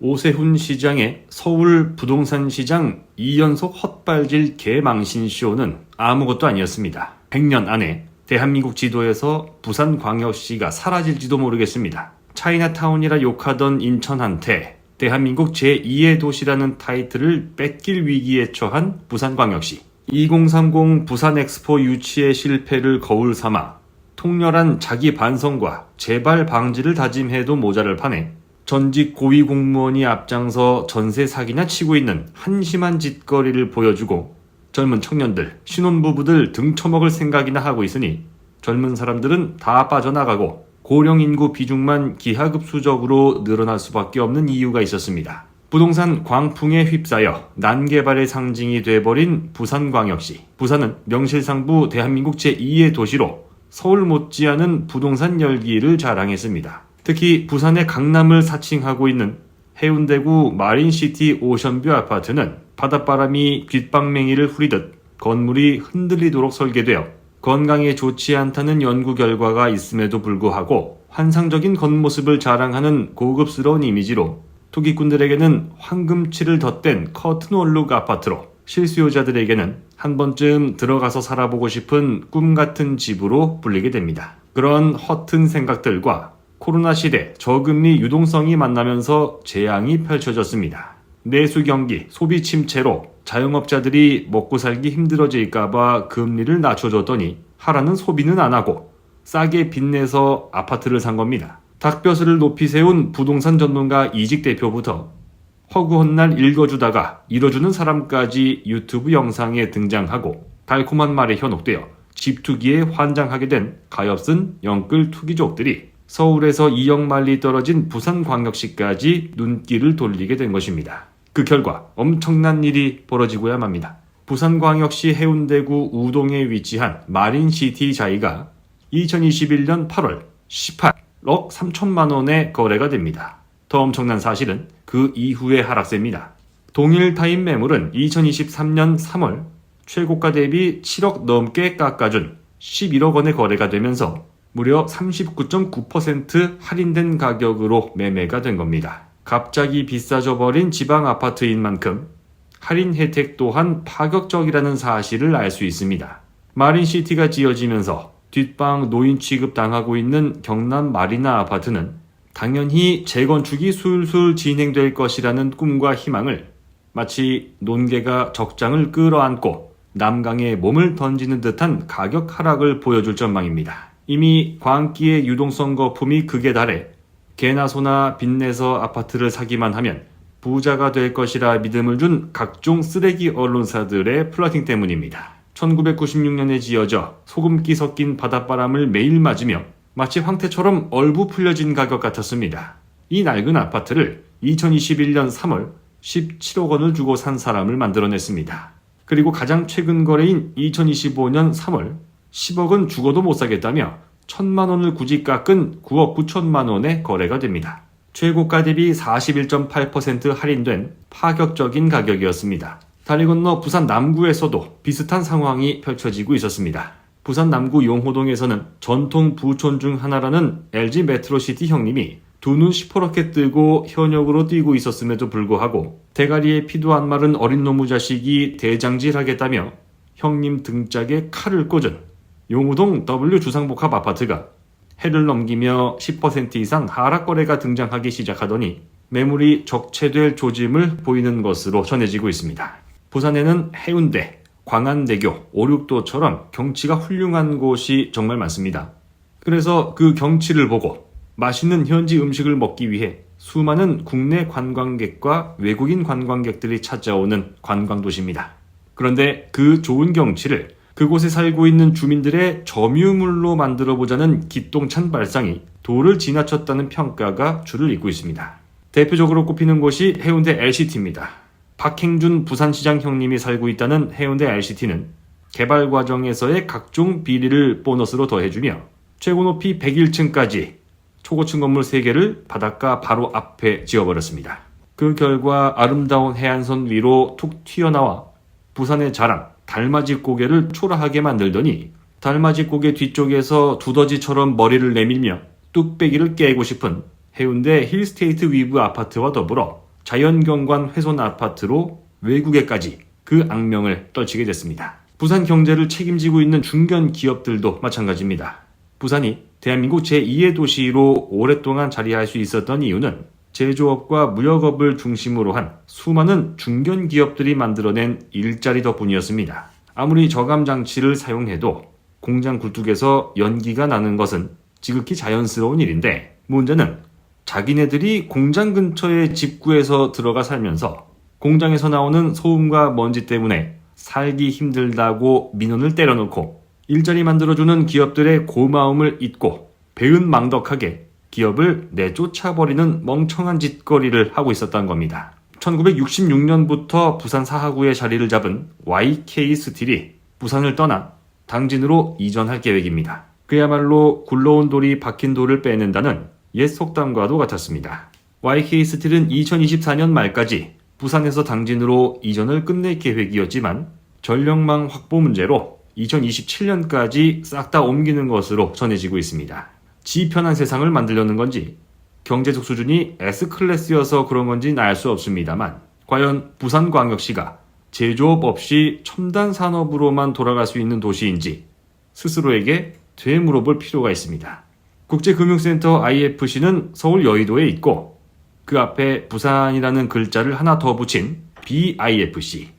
오세훈 시장의 서울 부동산 시장 2연속 헛발질 개망신쇼는 아무것도 아니었습니다. 100년 안에 대한민국 지도에서 부산광역시가 사라질지도 모르겠습니다. 차이나타운이라 욕하던 인천한테 대한민국 제2의 도시라는 타이틀을 뺏길 위기에 처한 부산광역시. 2030 부산엑스포 유치의 실패를 거울 삼아 통렬한 자기 반성과 재발 방지를 다짐해도 모자랄 판에 전직 고위공무원이 앞장서 전세 사기나 치고 있는 한심한 짓거리를 보여주고 젊은 청년들, 신혼부부들 등쳐먹을 생각이나 하고 있으니 젊은 사람들은 다 빠져나가고 고령 인구 비중만 기하급수적으로 늘어날 수밖에 없는 이유가 있었습니다. 부동산 광풍에 휩싸여 난개발의 상징이 돼버린 부산광역시. 부산은 명실상부 대한민국 제2의 도시로 서울 못지않은 부동산 열기를 자랑했습니다. 특히 부산의 강남을 사칭하고 있는 해운대구 마린시티 오션뷰 아파트는 바닷바람이 귓방맹이를 후리듯 건물이 흔들리도록 설계되어 건강에 좋지 않다는 연구 결과가 있음에도 불구하고 환상적인 겉모습을 자랑하는 고급스러운 이미지로 투기꾼들에게는 황금칠을 덧댄 커튼홀룩 아파트로 실수요자들에게는 한 번쯤 들어가서 살아보고 싶은 꿈같은 집으로 불리게 됩니다. 그런 허튼 생각들과 코로나 시대 저금리 유동성이 만나면서 재앙이 펼쳐졌습니다. 내수 경기, 소비 침체로 자영업자들이 먹고 살기 힘들어질까봐 금리를 낮춰줬더니 하라는 소비는 안 하고 싸게 빚내서 아파트를 산 겁니다. 닭벼슬을 높이 세운 부동산 전문가 이직 대표부터 허구한 날 읽어주다가 읽어주는 사람까지 유튜브 영상에 등장하고 달콤한 말에 현혹되어 집 투기에 환장하게 된 가엾은 영끌 투기족들이 서울에서 2억 마일리 떨어진 부산광역시까지 눈길을 돌리게 된 것입니다. 그 결과 엄청난 일이 벌어지고야 맙니다. 부산광역시 해운대구 우동에 위치한 마린시티 자이가 2021년 8월 18억 3천만 원에 거래가 됩니다. 더 엄청난 사실은 그 이후의 하락세입니다. 동일 타임 매물은 2023년 3월 최고가 대비 7억 넘게 깎아준 11억 원에 거래가 되면서 무려 39.9% 할인된 가격으로 매매가 된 겁니다. 갑자기 비싸져 버린 지방 아파트인 만큼 할인 혜택 또한 파격적이라는 사실을 알 수 있습니다. 마린시티가 지어지면서 뒷방 노인 취급 당하고 있는 경남 마리나 아파트는 당연히 재건축이 술술 진행될 것이라는 꿈과 희망을 마치 논개가 적장을 끌어안고 남강에 몸을 던지는 듯한 가격 하락을 보여줄 전망입니다. 이미 광기의 유동성 거품이 극에 달해 개나 소나 빚내서 아파트를 사기만 하면 부자가 될 것이라 믿음을 준 각종 쓰레기 언론사들의 플러팅 때문입니다. 1996년에 지어져 소금기 섞인 바닷바람을 매일 맞으며 마치 황태처럼 얼부 풀려진 가격 같았습니다. 이 낡은 아파트를 2021년 3월 17억 원을 주고 산 사람을 만들어냈습니다. 그리고 가장 최근 거래인 2025년 3월 10억은 죽어도 못 사겠다며 1,000만 원을 굳이 깎은 9억 9천만 원에 거래가 됩니다. 최고가 대비 41.8% 할인된 파격적인 가격이었습니다. 다리 건너 부산 남구에서도 비슷한 상황이 펼쳐지고 있었습니다. 부산 남구 용호동에서는 전통 부촌 중 하나라는 LG 메트로시티 형님이 두 눈 시퍼렇게 뜨고 현역으로 뛰고 있었음에도 불구하고 대가리에 피도 안 마른 어린 놈의 자식이 대장질하겠다며 형님 등짝에 칼을 꽂은 용호동 W 주상복합 아파트가 해를 넘기며 10% 이상 하락 거래가 등장하기 시작하더니 매물이 적체될 조짐을 보이는 것으로 전해지고 있습니다. 부산에는 해운대, 광안대교, 오륙도처럼 경치가 훌륭한 곳이 정말 많습니다. 그래서 그 경치를 보고 맛있는 현지 음식을 먹기 위해 수많은 국내 관광객과 외국인 관광객들이 찾아오는 관광도시입니다. 그런데 그 좋은 경치를 그곳에 살고 있는 주민들의 점유물로 만들어보자는 기똥찬 발상이 도를 지나쳤다는 평가가 줄을 잇고 있습니다. 대표적으로 꼽히는 곳이 해운대 LCT입니다. 박행준 부산시장 형님이 살고 있다는 해운대 LCT는 개발 과정에서의 각종 비리를 보너스로 더해주며 최고 높이 101층까지 초고층 건물 3개를 바닷가 바로 앞에 지어버렸습니다. 그 결과 아름다운 해안선 위로 툭 튀어나와 부산의 자랑 달맞이 고개를 초라하게 만들더니 달맞이 고개 뒤쪽에서 두더지처럼 머리를 내밀며 뚝배기를 깨고 싶은 해운대 힐스테이트 위브 아파트와 더불어 자연경관 훼손 아파트로 외국에까지 그 악명을 떨치게 됐습니다. 부산 경제를 책임지고 있는 중견 기업들도 마찬가지입니다. 부산이 대한민국 제2의 도시로 오랫동안 자리할 수 있었던 이유는 제조업과 무역업을 중심으로 한 수많은 중견 기업들이 만들어낸 일자리 덕분이었습니다. 아무리 저감 장치를 사용해도 공장 굴뚝에서 연기가 나는 것은 지극히 자연스러운 일인데, 문제는 자기네들이 공장 근처에 집 구해서 들어가 살면서 공장에서 나오는 소음과 먼지 때문에 살기 힘들다고 민원을 때려놓고 일자리 만들어주는 기업들의 고마움을 잊고 배은망덕하게 기업을 내쫓아버리는 멍청한 짓거리를 하고 있었던 겁니다. 1966년부터 부산 사하구에 자리를 잡은 YK 스틸이 부산을 떠나 당진으로 이전할 계획입니다. 그야말로 굴러온 돌이 박힌 돌을 빼낸다는 옛 속담과도 같았습니다. YK 스틸은 2024년 말까지 부산에서 당진으로 이전을 끝낼 계획이었지만 전력망 확보 문제로 2027년까지 싹 다 옮기는 것으로 전해지고 있습니다. 지 편한 세상을 만들려는 건지 경제적 수준이 S클래스여서 그런 건지 알 수 없습니다만, 과연 부산광역시가 제조업 없이 첨단 산업으로만 돌아갈 수 있는 도시인지 스스로에게 되물어볼 필요가 있습니다. 국제금융센터 IFC는 서울 여의도에 있고 그 앞에 부산이라는 글자를 하나 더 붙인 BIFC,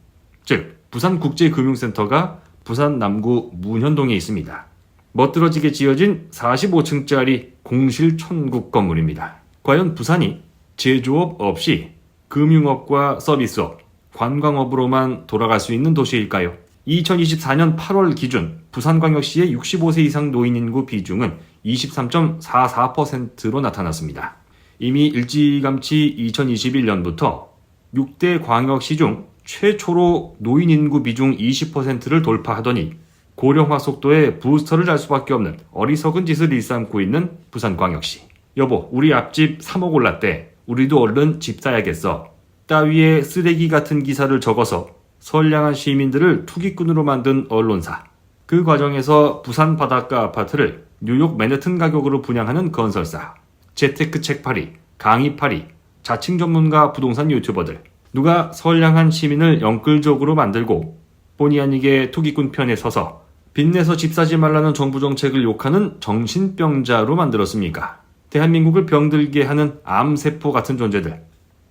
즉 부산국제금융센터가 부산 남구 문현동에 있습니다. 멋들어지게 지어진 45층짜리 공실 천국 건물입니다. 과연 부산이 제조업 없이 금융업과 서비스업, 관광업으로만 돌아갈 수 있는 도시일까요? 2024년 8월 기준 부산광역시의 65세 이상 노인 인구 비중은 23.44%로 나타났습니다. 이미 일찌감치 2021년부터 6대 광역시 중 최초로 노인 인구 비중 20%를 돌파하더니 고령화 속도에 부스터를 달 수밖에 없는 어리석은 짓을 일삼고 있는 부산광역시. 여보, 우리 앞집 3억 올랐대. 우리도 얼른 집 사야겠어. 따위의 쓰레기 같은 기사를 적어서 선량한 시민들을 투기꾼으로 만든 언론사. 그 과정에서 부산 바닷가 아파트를 뉴욕 맨해튼 가격으로 분양하는 건설사. 재테크 책팔이, 강의팔이, 자칭 전문가 부동산 유튜버들. 누가 선량한 시민을 영끌적으로 만들고 본의 아니게 투기꾼 편에 서서 빚내서 집 사지 말라는 정부 정책을 욕하는 정신병자로 만들었습니까? 대한민국을 병들게 하는 암세포 같은 존재들.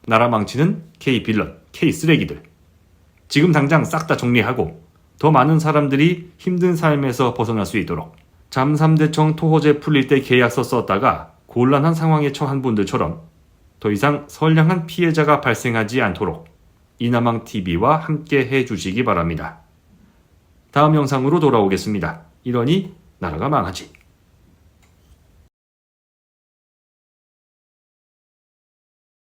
나라 망치는 K빌런, K쓰레기들. 지금 당장 싹 다 정리하고 더 많은 사람들이 힘든 삶에서 벗어날 수 있도록, 잠삼대청 토호제 풀릴 때 계약서 썼다가 곤란한 상황에 처한 분들처럼 더 이상 선량한 피해자가 발생하지 않도록 이나망TV와 함께 해주시기 바랍니다. 다음 영상으로 돌아오겠습니다. 이러니 나라가 망하지.